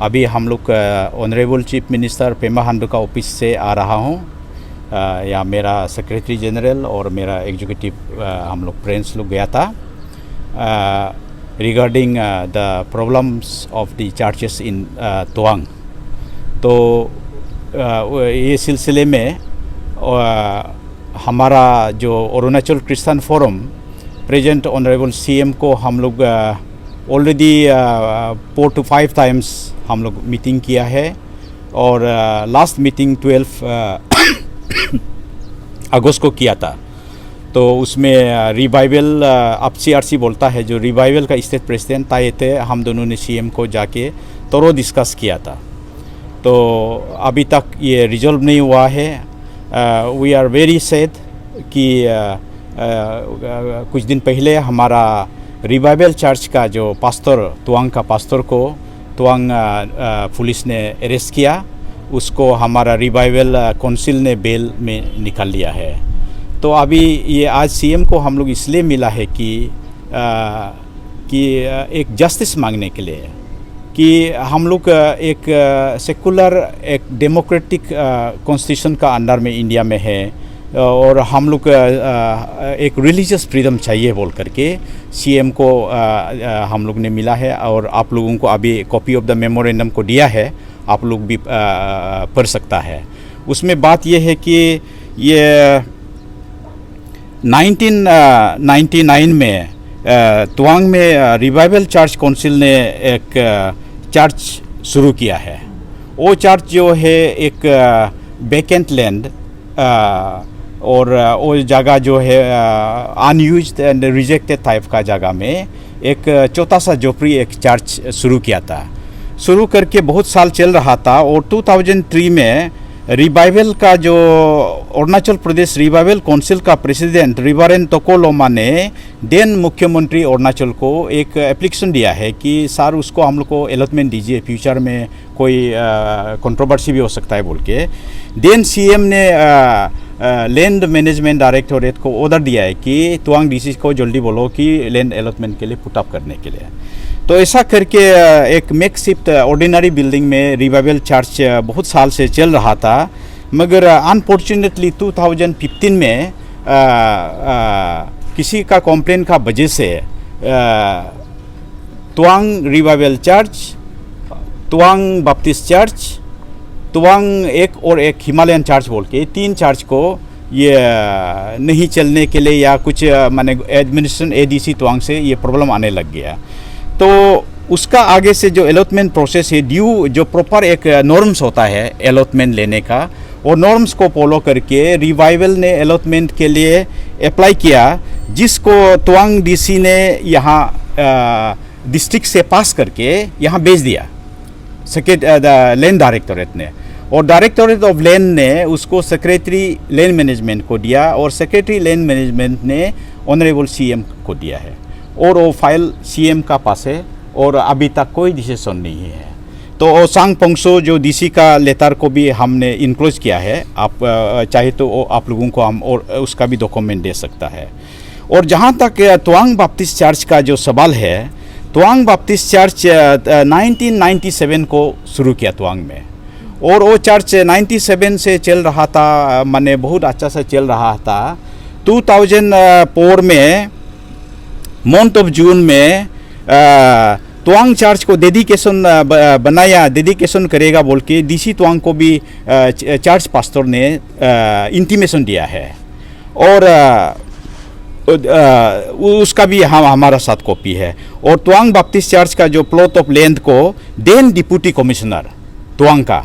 अभी हम लोग honourable chief minister Pema Khandu का ऑफिस से आ रहा हूँ। या मेरा सेक्रेटरी जनरल और मेरा एग्जीक्यूटिव हम लोग फ्रेंड्स लोग गया था regarding the problems of the churches in Tawang. तो ये सिलसिले में हमारा जो Arunachal Christian forum present honourable CM को हम लोग ऑलरेडी 4 to 5 टाइम्स हम लोग मीटिंग किया है और लास्ट मीटिंग 12 अगस्त को किया था। तो उसमें रिवाइवल अब CRC बोलता है जो रिवाइवल का स्टेट प्रेसिडेंट तायते हम दोनों ने सीएम को जाके तोरो डिस्कस किया था। तो अभी तक ये रिजॉल्व नहीं हुआ है। वी आर वेरी सैड कि कुछ दिन पहले हमारा रिवाइवल चर्च का जो पास्टर तवांग का पास्टर को तवांग पुलिस ने अरेस्ट किया। उसको हमारा रिवाइवल काउंसिल ने बेल में निकाल लिया है। तो अभी ये आज सीएम को हम लोग इसलिए मिला है कि एक जस्टिस मांगने के लिए कि हम लोग एक सेकुलर एक डेमोक्रेटिक कॉन्स्टिट्यूशन का अंडर में इंडिया में है और हम लोग एक रिलीजियस फ्रीडम चाहिए बोल करके सीएम को हम लोग ने मिला है। और आप लोगों को अभी कॉपी ऑफ द मेमोरेंडम को दिया है, आप लोग भी पढ़ सकता है। उसमें बात यह है कि ये 1999 में तवांग में रिवाइवल चर्च काउंसिल ने एक चर्च शुरू किया है। वो चर्च जो है एक वेकेंट लैंड और वो जगह जो है अनयूज्ड एंड रिजेक्टेड टाइप का जगह में एक छोटा सा झोपड़ी एक चर्च शुरू किया था। शुरू करके बहुत साल चल रहा था और 2003 में रिवाइवल का जो अरुणाचल प्रदेश रिवाइवल काउंसिल का प्रेसिडेंट रिवरेंड तोको लोमा ने देन मुख्यमंत्री अरुणाचल को एक एप्लीकेशन दिया है कि सर उसको हम लोग को अलॉटमेंट दीजिए, फ्यूचर में कोई कंट्रोवर्सी भी हो सकता है बोल के। देन सीएम ने लैंड मैनेजमेंट डायरेक्टोरेट को ऑर्डर दिया है कि तवांग डीसी को जल्दी बोलो कि लैंड अलॉटमेंट के लिए पुट अप करने के लिए। तो ऐसा करके एक मेकशिफ्ट ऑर्डिनरी बिल्डिंग में रिवाइवल चर्च बहुत साल से चल रहा था। मगर अनफॉर्चुनेटली 2015 में किसी का कंप्लेन का वजह से Tawang revival church, Tawang Baptist church, Tawang एक हिमालयन चर्च बोल के 3 चर्च को ये नहीं चलने के लिए या कुछ माने एडमिनिस्ट्रेशन ADC तवांग से ये प्रॉब्लम आने लग गया। तो उसका आगे से जो अलॉटमेंट प्रोसेस है ड्यू जो प्रॉपर एक नॉर्म्स होता है अलॉटमेंट लेने का, और नॉर्म्स को फॉलो करके रिवाइवल ने अलॉटमेंट के लिए अप्लाई किया, जिसको तवांग DC ने यहाँ डिस्ट्रिक्ट से पास करके यहाँ भेज दिया लैंड डायरेक्टोरेट ने। और डायरेक्टोरेट ऑफ लैंड ने उसको सेक्रेटरी लैंड मैनेजमेंट को दिया और सेक्रेटरी लैंड मैनेजमेंट ने ऑनरेबल सीएम को दिया है और वो फाइल सीएम का पास है और अभी तक कोई डिसीजन नहीं है। तो सांग पोंगसो जो DC का लेटर को भी हमने इनक्लोज किया है, आप चाहे तो आप लोगों को हम और उसका भी डॉक्यूमेंट दे सकता है। और जहाँ तक तवांग बैप्टिस्ट चर्च का जो सवाल है, तवांग बैप्टिस्ट चर्च 1997 को शुरू किया तवांग में और वो चर्च 97 से चल रहा था, माने बहुत अच्छा से चल रहा था। 2004 में मंथ ऑफ जून में तवांग चर्च को डेडिकेशन बनाया, डेडिकेशन करेगा बोल के DC तवांग को भी चर्च पास्टर ने इंटीमेशन दिया है और उसका भी हमारा साथ कॉपी है। और तवांग बैप्टिस्ट चर्च का जो प्लॉट ऑफ लैंड को देन डिप्यूटी कमिश्नर तवांग का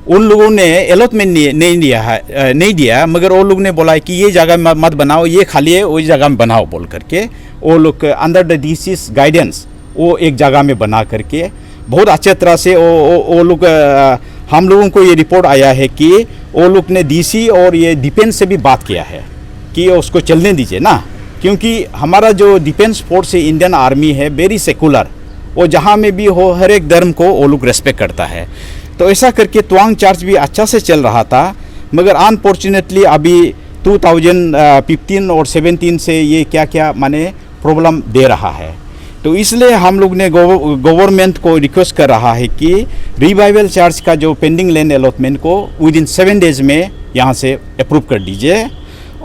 उन लोगों ने अलॉटमेंट नहीं दिया, मगर वो लोग ने बोला कि ये जगह मत बनाओ, ये खाली है, वही जगह में बनाओ बोल करके वो लोग अंडर द DC's गाइडेंस वो एक जगह में बना करके बहुत अच्छे तरह से वो लोग हम लोगों को ये रिपोर्ट आया है कि वो लोग ने DC और ये डिफेंस से भी बात किया है कि उसको चलने दीजिए ना, क्योंकि हमारा जो डिफेंस फोर्स है इंडियन आर्मी है वेरी सेकुलर, वो जहाँ में भी हो हर एक धर्म को वो लोग रेस्पेक्ट करता है। तो ऐसा करके तवांग चर्च भी अच्छा से चल रहा था, मगर अनफॉर्चुनेटली अभी 2015 और 17 से ये क्या क्या माने प्रॉब्लम दे रहा है। तो इसलिए हम लोग ने गवर्नमेंट को रिक्वेस्ट कर रहा है कि रिवाइवल चर्च का जो पेंडिंग लैंड अलॉटमेंट को विद इन 7 डेज में यहाँ से अप्रूव कर दीजिए।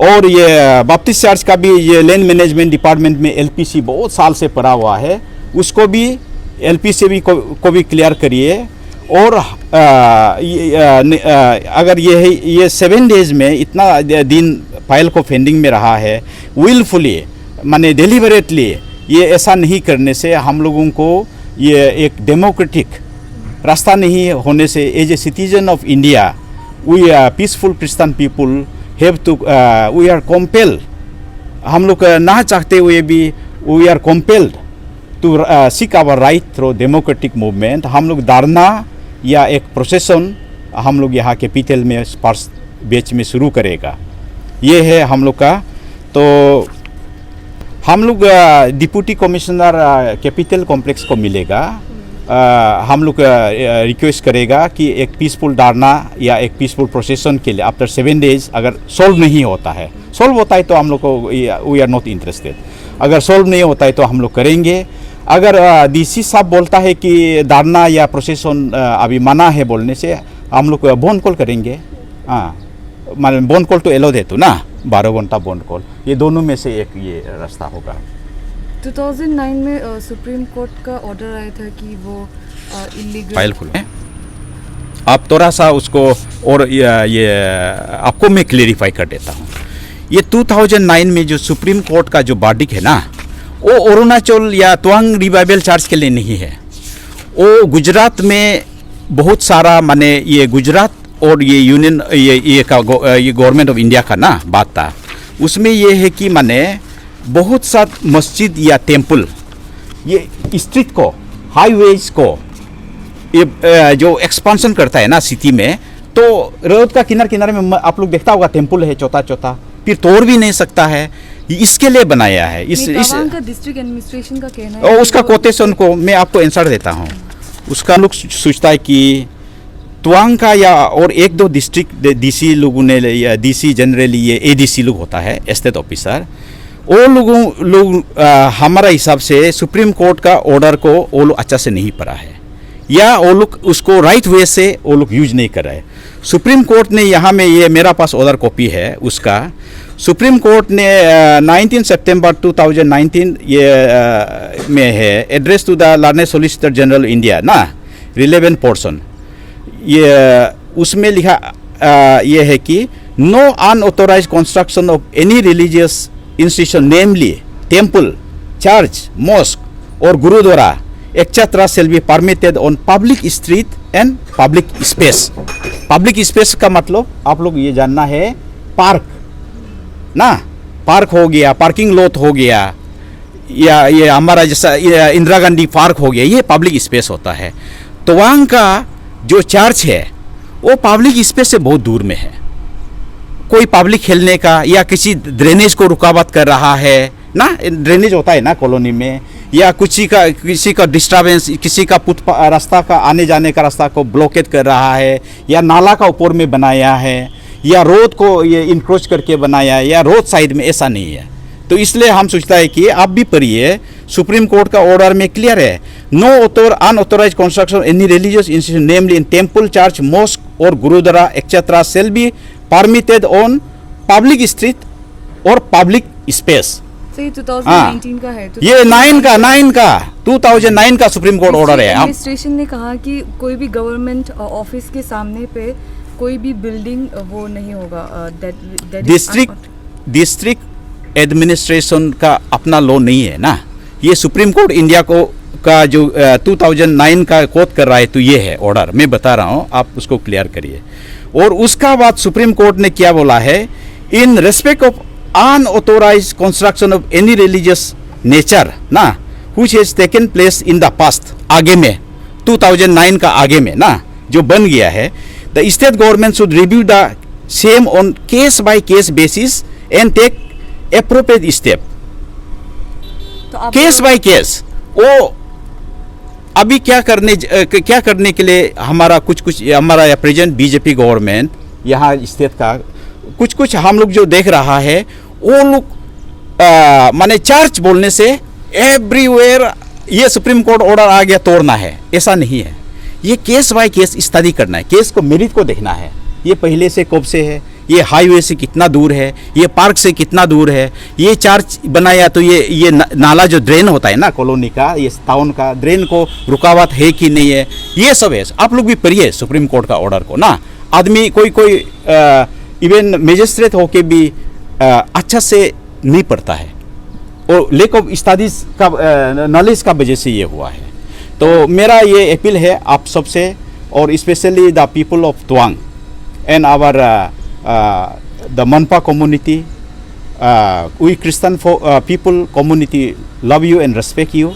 और ये बैप्टिस्ट चर्च का भी ये लैंड मैनेजमेंट डिपार्टमेंट में LPC बहुत साल से पड़ा हुआ है, उसको भी LPC भी को भी क्लियर करिए। और अगर ये 7 डेज में इतना दिन फाइल को पेंडिंग में रहा है, विलफुली माने डिलीवरेटली ये ऐसा नहीं करने से हम लोगों को ये एक डेमोक्रेटिक रास्ता नहीं होने से, as a citizen of India we are peaceful Christian people have to we are compelled, हम लोग ना चाहते हुए भी we are compelled to seek our right through democratic movement. हम लोग धरना या एक प्रोसेसन हम लोग यहाँ कैपिटल में स्पर्श बेच में शुरू करेगा, ये है हम लोग का। तो हम लोग डिप्टी कमिश्नर कैपिटल कॉम्प्लेक्स को मिलेगा, हम लोग रिक्वेस्ट करेगा कि एक पीसफुल धरना या एक पीसफुल प्रोसेसन के लिए आफ्टर 7 डेज अगर सॉल्व नहीं होता है, सॉल्व होता है तो हम लोग को वी आर नॉट इंटरेस्टेड, अगर सॉल्व नहीं होता है तो हम लोग करेंगे। अगर DC साहब बोलता है कि धरना या प्रोसेसन अभी मना है बोलने से, हम लोग बोन कॉल करेंगे। हाँ, मान बोन कॉल तो एलो दे तो ना 12 घंटा बोन कॉल, ये दोनों में से एक ये रास्ता होगा। 2009 में सुप्रीम कोर्ट का ऑर्डर आया था कि वो इलीगल फाइल खुले, आप थोड़ा सा उसको और ये आपको मैं क्लेरिफाई कर देता हूँ। ये 2009 में जो सुप्रीम कोर्ट का जो वर्डिक्ट है ना, वो अरुणाचल या तवांग रिवाइवल चर्च के लिए नहीं है, वो गुजरात में बहुत सारा माने ये गुजरात और ये यूनियन ये गवर्नमेंट ऑफ इंडिया का ना बात था। उसमें ये है कि माने बहुत सा मस्जिद या टेम्पल ये स्ट्रीट को, हाईवेज को ये जो एक्सपांशन करता है ना सिटी में, तो रोड का किनारे में आप लोग देखता होगा टेम्पल है छोटा छोटा, फिर तोड़ भी नहीं सकता है, इसके लिए बनाया है। इस का डिस्ट्रिक्ट एडमिनिस्ट्रेशन का कहना है, उसका कोटेशन को मैं आपको आंसर देता हूँ। उसका लोग सोचता है कि तवांग का या और 1-2 डिस्ट्रिक्ट DC लोगों ने या DC जनरली ये ADC लोग होता है, स्टेट ऑफिसर, वो लोग हमारा हिसाब से सुप्रीम कोर्ट का ऑर्डर को वो लोग अच्छा से नहीं पढ़ा है, या वो लोग उसको राइट वे से वो लोग यूज नहीं कर रहे। सुप्रीम कोर्ट ने यहाँ में ये मेरा पास ऑर्डर कॉपी है उसका, सुप्रीम कोर्ट ने 19 सितंबर 2019 ये में है address to the learned solicitor general India ना रिलेवेंट पोर्शन, ये उसमें लिखा ये है कि no unauthorised construction of any religious institution namely temple, church, mosque और gurudwara etcetera shall be permitted on public street and public space. Public space का मतलब आप लोग ये जानना है, पार्क ना, पार्क हो गया, पार्किंग लॉट हो गया, या ये हमारा जैसा इंदिरा गांधी पार्क हो गया, ये पब्लिक स्पेस होता है। तो वहाँ का जो चर्च है वो पब्लिक स्पेस से बहुत दूर में है, कोई पब्लिक खेलने का या किसी ड्रेनेज को रुकावट कर रहा है ना, ड्रेनेज होता है ना कॉलोनी में, या किसी का डिस्टर्बेंस, किसी का रास्ता का आने जाने का रास्ता को ब्लॉकेट कर रहा है, या नाला का ऊपर में बनाया है, या रोड को ये इंक्रोच करके बनाया है, या रोड साइड में, ऐसा नहीं है। तो इसलिए हम सोचता है कि आप भी पढ़िए, सुप्रीम कोर्ट का ऑर्डर में क्लियर है, no unauthorised construction any religious institution namely in temple, church, mosque और gurudwara etcetera shall be permitted on public street और पब्लिक स्पेस। ये 2019 का है, तो ये 2009 का सुप्रीम कोर्ट ऑर्डर है। एडमिनिस्ट्रेशन ने कहा कि कोई भी गवर्नमेंट ऑफिस के सामने पे कोई भी बिल्डिंग वो नहीं होगा, डिस्ट्रिक्ट एडमिनिस्ट्रेशन का अपना लॉ नहीं है ना, ये सुप्रीम कोर्ट इंडिया को का जो 2009 का कोट कर रहा है, तो ये है ऑर्डर, मैं बता रहा हूँ, आप उसको क्लियर करिए। और उसका बाद सुप्रीम कोर्ट ने क्या बोला है, in respect of unauthorised construction of any religious nature ना which has taken place in the past, आगे में 2009 का आगे में ना जो बन गया है, the state government should review the same on case by case basis and take appropriate step. Case by case, वो अभी क्या करने के लिए हमारा कुछ हमारा प्रेजेंट बीजेपी गवर्नमेंट यहाँ स्टेट का कुछ हम लोग जो देख रहा है, वो लोग माने चर्च बोलने से एवरीवेयर ये सुप्रीम कोर्ट ऑर्डर आ गया तोड़ना है, ऐसा नहीं है। ये केस बाय केस स्टडी करना है, केस को मेरिट को देखना है। ये पहले से कब से है, ये हाईवे से कितना दूर है, ये पार्क से कितना दूर है, ये चार्ज बनाया तो ये नाला जो ड्रेन होता है ना कॉलोनी का, ये टाउन का ड्रेन को रुकावट है कि नहीं है, ये सब है। आप लोग भी पढ़िए सुप्रीम कोर्ट का ऑर्डर को ना। आदमी कोई इवन मजिस्ट्रेट होके भी अच्छा से नहीं पढ़ता है, और लेक ऑफ स्टडीज का नॉलेज का वजह से ये हुआ है। तो मेरा ये अपील है आप सबसे, और specially the people of Tawang and our the Monpa community, we Christian people community love you and respect you.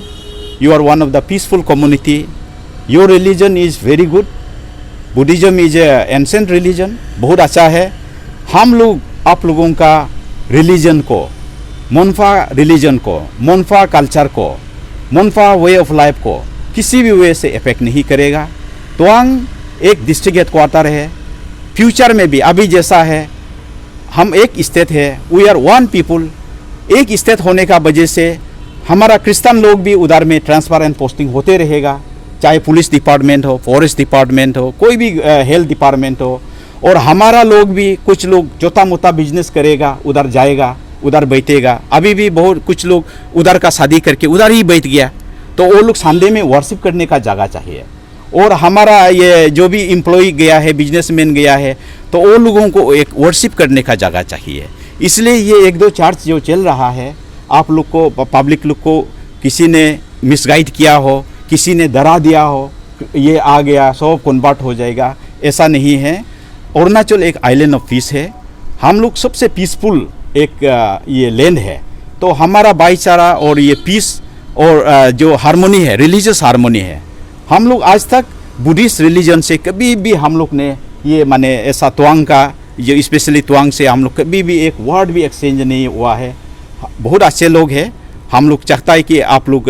You are one of the peaceful community. Your religion is very good. Buddhism is a ancient religion, बहुत अच्छा है। हम लोग आप लोगों का religion को, मोनफा रिलीजन को, मोनफा कल्चर को, मोनफा वे ऑफ लाइफ को किसी भी वे से इफेक्ट नहीं करेगा। तवांग एक डिस्ट्रिक्ट हेडक्वार्टर है, फ्यूचर में भी अभी जैसा है, हम एक स्टेट है, वी आर वन पीपल। एक स्टेट होने का वजह से हमारा क्रिश्चियन लोग भी उधर में ट्रांसफर एंड पोस्टिंग होते रहेगा, चाहे पुलिस डिपार्टमेंट हो, फॉरेस्ट डिपार्टमेंट हो, कोई भी हेल्थ डिपार्टमेंट हो। और हमारा लोग भी, कुछ लोग छोटा मोटा बिजनेस करेगा, उधर जाएगा, उधर बैठेगा। अभी भी बहुत कुछ लोग उधर का शादी करके उधर ही बैठ गया, तो वो लोग संडे में वर्शिप करने का जगह चाहिए। और हमारा ये जो भी एम्प्लॉय गया है, बिजनेसमैन गया है, तो वो लोगों को एक वर्शिप करने का जगह चाहिए। इसलिए ये एक दो चर्च जो चल रहा है, आप लोग को, पब्लिक लोग को किसी ने मिसगाइड किया हो, किसी ने डरा दिया हो, ये आ गया सब कन्वर्ट हो जाएगा, ऐसा नहीं है। अरुणाचल एक आइलैंड ऑफ पीस है, हम लोग सबसे पीसफुल एक ये लैंड है। तो हमारा भाईचारा और ये पीस और जो हारमोनी है, रिलीजियस हारमोनी है, हम लोग आज तक बुद्धिस्ट रिलीजन से कभी भी हम लोग ने ये माने ऐसा तवांग का, जो स्पेशली तवांग से हम लोग कभी भी एक वर्ड भी एक्सचेंज नहीं हुआ है। बहुत अच्छे लोग हैं, हम लोग चाहता है कि आप लोग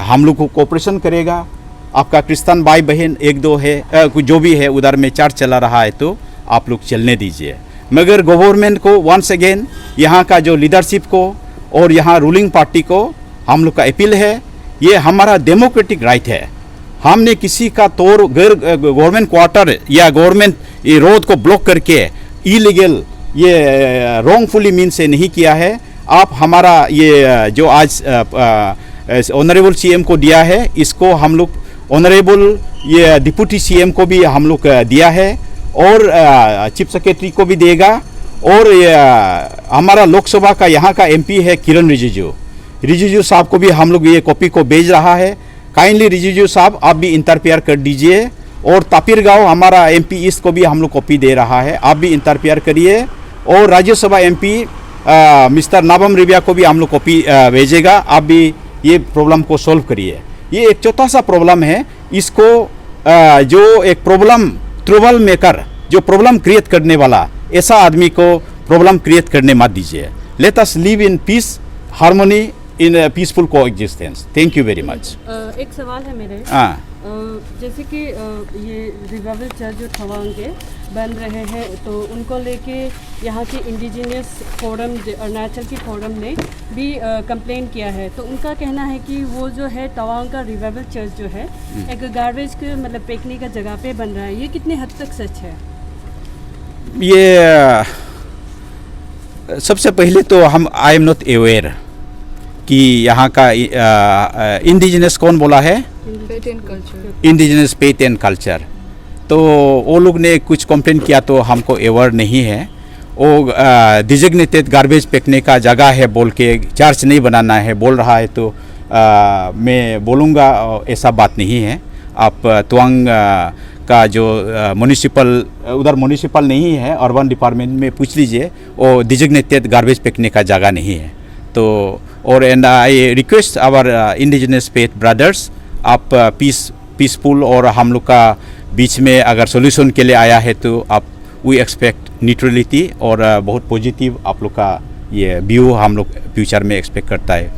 हम लोग को कोऑपरेशन करेगा। आपका क्रिश्चियन भाई बहन एक दो है, जो भी है उधर में चर्च चला रहा है, तो आप लोग चलने दीजिए। मगर गवर्नमेंट को वंस अगेन, यहाँ का जो लीडरशिप को और यहाँ रूलिंग पार्टी को हम लोग का अपील है, ये हमारा डेमोक्रेटिक राइट है। हमने किसी का तोड़ गवर्नमेंट क्वार्टर या गवर्नमेंट ये रोड को ब्लॉक करके इलीगल ये रॉन्गफुली मीन से नहीं किया है। आप हमारा ये जो आज ऑनरेबल सीएम को दिया है, इसको हम लोग ऑनरेबल ये डिप्टी सीएम को भी हम लोग दिया है, और चीफ सेक्रेटरी को भी देगा। और हमारा लोकसभा का यहाँ का एमपी है किरण रिजिजू साहब को भी हम लोग ये कॉपी को भेज रहा है। काइंडली रिजिजू साहब आप भी इंटरफेयर कर दीजिए। और तापिर गाँव हमारा एमपी ईस्ट को भी हम लोग कॉपी दे रहा है, आप भी इंटरफेयर करिए। और राज्यसभा एमपी मिस्टर नाबम रिबिया को भी हम लोग कॉपी भेजेगा, आप भी ये प्रॉब्लम को सॉल्व करिए। ये एक छोटा सा प्रॉब्लम है, इसको जो एक प्रॉब्लम ट्रबल मेकर, जो प्रॉब्लम क्रिएट करने वाला, ऐसा आदमी को प्रॉब्लम क्रिएट करने मत दीजिए। Let us live in peace, harmony, in peaceful coexistence. Thank you very much. एक सवाल है मेरे, जैसे कि ये रिवाइवल चर्च जो तवांग के बन रहे हैं, तो उनको लेके यहाँ के इंडिजिनियस फोरम, अरुणाचल की फोरम ने भी कंप्लेन किया है। तो उनका कहना है कि वो जो है तवांग का रिवाइवल चर्च जो है एक गार्बेज के मतलब फेंकने का जगह पे बन रहा है, ये कितने हद तक सच है? ये सबसे पहले तो आई एम नॉट अवेयर कि यहाँ का इंडिजिनस कौन बोला है, इंडिजिनस फेथ एंड कल्चर। तो वो लोग ने कुछ कंप्लेन किया, तो हमको अवेयर नहीं है। वो डिजिग्नेटेड गार्बेज फेंकने का जगह है बोल के चर्च नहीं बनाना है बोल रहा है, तो मैं बोलूँगा ऐसा बात नहीं है। आप तवांग का जो म्यूनिसिपल, उधर म्यूनिसिपल नहीं है, अर्बन डिपार्टमेंट में पूछ लीजिए, वो डिजिग्नेटेड गार्बेज फेंकने का जगह नहीं है। तो और and I request our indigenous faith brothers, आप पीसफुल और हम लोग का बीच में अगर सॉल्यूशन के लिए आया है, तो आप वी एक्सपेक्ट न्यूट्रलिटी और बहुत पॉजिटिव आप लोग का ये व्यू हम लोग फ्यूचर में एक्सपेक्ट करता है।